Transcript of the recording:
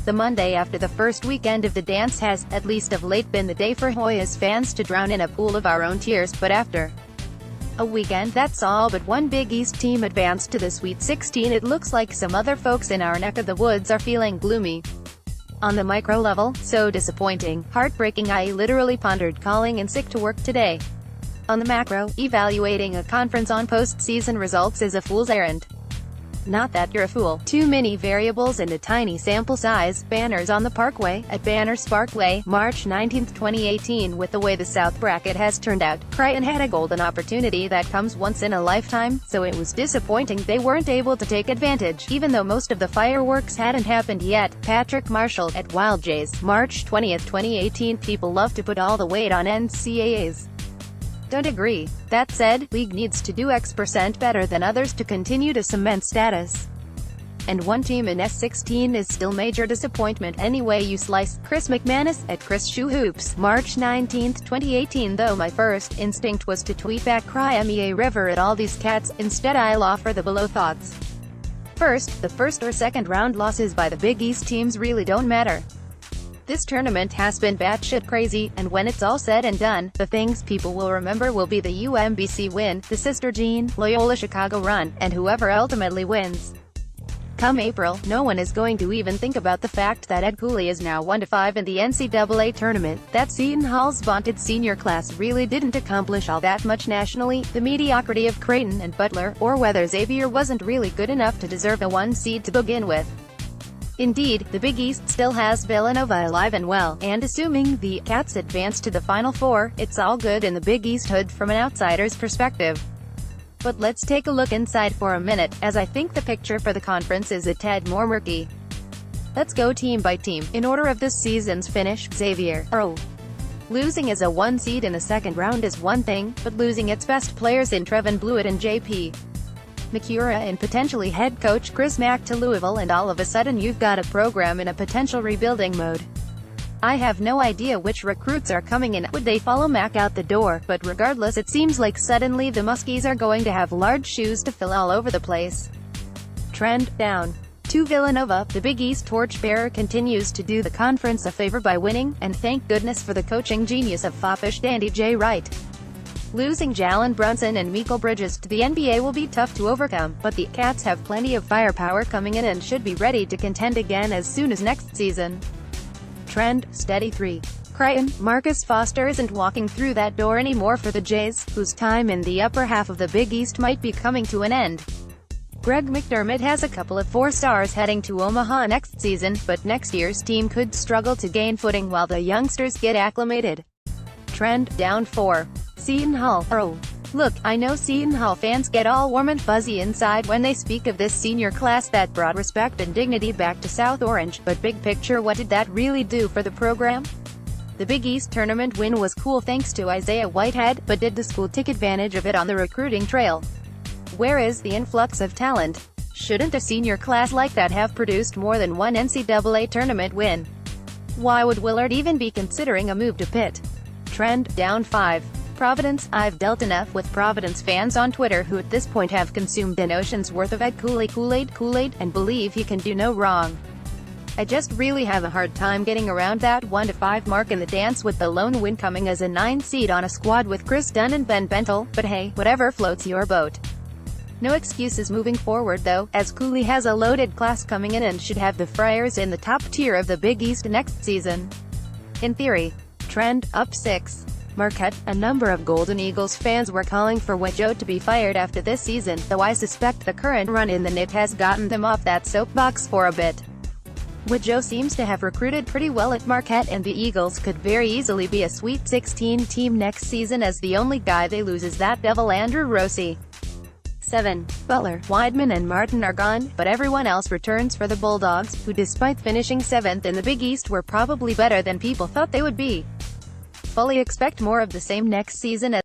The Monday after the first weekend of the dance has, at least of late, been the day for Hoyas fans to drown in a pool of our own tears, but after a weekend that saw all but one Big East team advance to the Sweet 16, it looks like some other folks in our neck of the woods are feeling gloomy. On the micro level, so disappointing, heartbreaking, I literally pondered calling in sick to work today. On the macro, evaluating a conference on postseason results is a fool's errand. Not that you're a fool. Too many variables and a tiny sample size. Banners on the Parkway. At Banners Parkway, March 19, 2018. With the way the South bracket has turned out, Creighton had a golden opportunity that comes once in a lifetime, so it was disappointing they weren't able to take advantage, even though most of the fireworks hadn't happened yet. Patrick Marshall, at Wild Jays, March 20, 2018. People love to put all the weight on NCAAs. Don't agree. That said, league needs to do X% better than others to continue to cement status. And one team in S16 is still major disappointment any way you slice. Chris McManus, at Chris Shoe Hoops, March 19, 2018. Though my first instinct was to tweet back "Cry me a river" at all these cats, instead I'll offer the below thoughts. First, the first or second round losses by the Big East teams really don't matter. This tournament has been batshit crazy, and when it's all said and done, the things people will remember will be the UMBC win, the Sister Jean, Loyola Chicago run, and whoever ultimately wins. Come April, no one is going to even think about the fact that Ed Cooley is now 1-5 in the NCAA tournament, that Seton Hall's vaunted senior class really didn't accomplish all that much nationally, the mediocrity of Creighton and Butler, or whether Xavier wasn't really good enough to deserve a 1 seed to begin with. Indeed, the Big East still has Villanova alive and well, and assuming the Cats advance to the Final Four, it's all good in the Big East hood from an outsider's perspective. But let's take a look inside for a minute, as I think the picture for the conference is a tad more murky. Let's go team by team, in order of this season's finish. Xavier. Losing as a 1 seed in the second round is one thing, but losing its best players in Trevin Blewett and J.P. Macura and potentially head coach Chris Mack to Louisville, and all of a sudden you've got a program in a potential rebuilding mode. I have no idea which recruits are coming in. Would they follow Mack out the door? But regardless, it seems like suddenly the Muskies are going to have large shoes to fill all over the place. Trend down. To Villanova, the Big East torchbearer continues to do the conference a favor by winning, and thank goodness for the coaching genius of foppish dandy Jay Wright. Losing Jalen Brunson and Mikal Bridges to the NBA will be tough to overcome, but the Cats have plenty of firepower coming in and should be ready to contend again as soon as next season. Trend, steady 3. Creighton, Marcus Foster isn't walking through that door anymore for the Jays, whose time in the upper half of the Big East might be coming to an end. Greg McDermott has a couple of 4 stars heading to Omaha next season, but next year's team could struggle to gain footing while the youngsters get acclimated. Trend, down 4. Seton Hall. Look, I know Seton Hall fans get all warm and fuzzy inside when they speak of this senior class that brought respect and dignity back to South Orange, but big picture, what did that really do for the program? The Big East tournament win was cool thanks to Isaiah Whitehead, but did the school take advantage of it on the recruiting trail? Where is the influx of talent? Shouldn't a senior class like that have produced more than one NCAA tournament win? Why would Willard even be considering a move to Pitt? Trend, down 5. Providence. I've dealt enough with Providence fans on Twitter who at this point have consumed an ocean's worth of Ed Kool-Aid, and believe he can do no wrong. I just really have a hard time getting around that 1-5 mark in the dance, with the lone win coming as a 9 seed on a squad with Chris Dunn and Ben Bentel, but hey, whatever floats your boat. No excuses moving forward though, as Cooley has a loaded class coming in and should have the Friars in the top tier of the Big East next season. In theory. Trend, up 6. Marquette. A number of Golden Eagles fans were calling for Joe to be fired after this season, though I suspect the current run in the knit has gotten them off that soapbox for a bit. Joe seems to have recruited pretty well at Marquette, and the Eagles could very easily be a Sweet 16 team next season, as the only guy they lose is that devil Andrew Rossi. 7. Butler, Weidman and Martin are gone, but everyone else returns for the Bulldogs, who despite finishing 7th in the Big East were probably better than people thought they would be. Fully expect more of the same next season as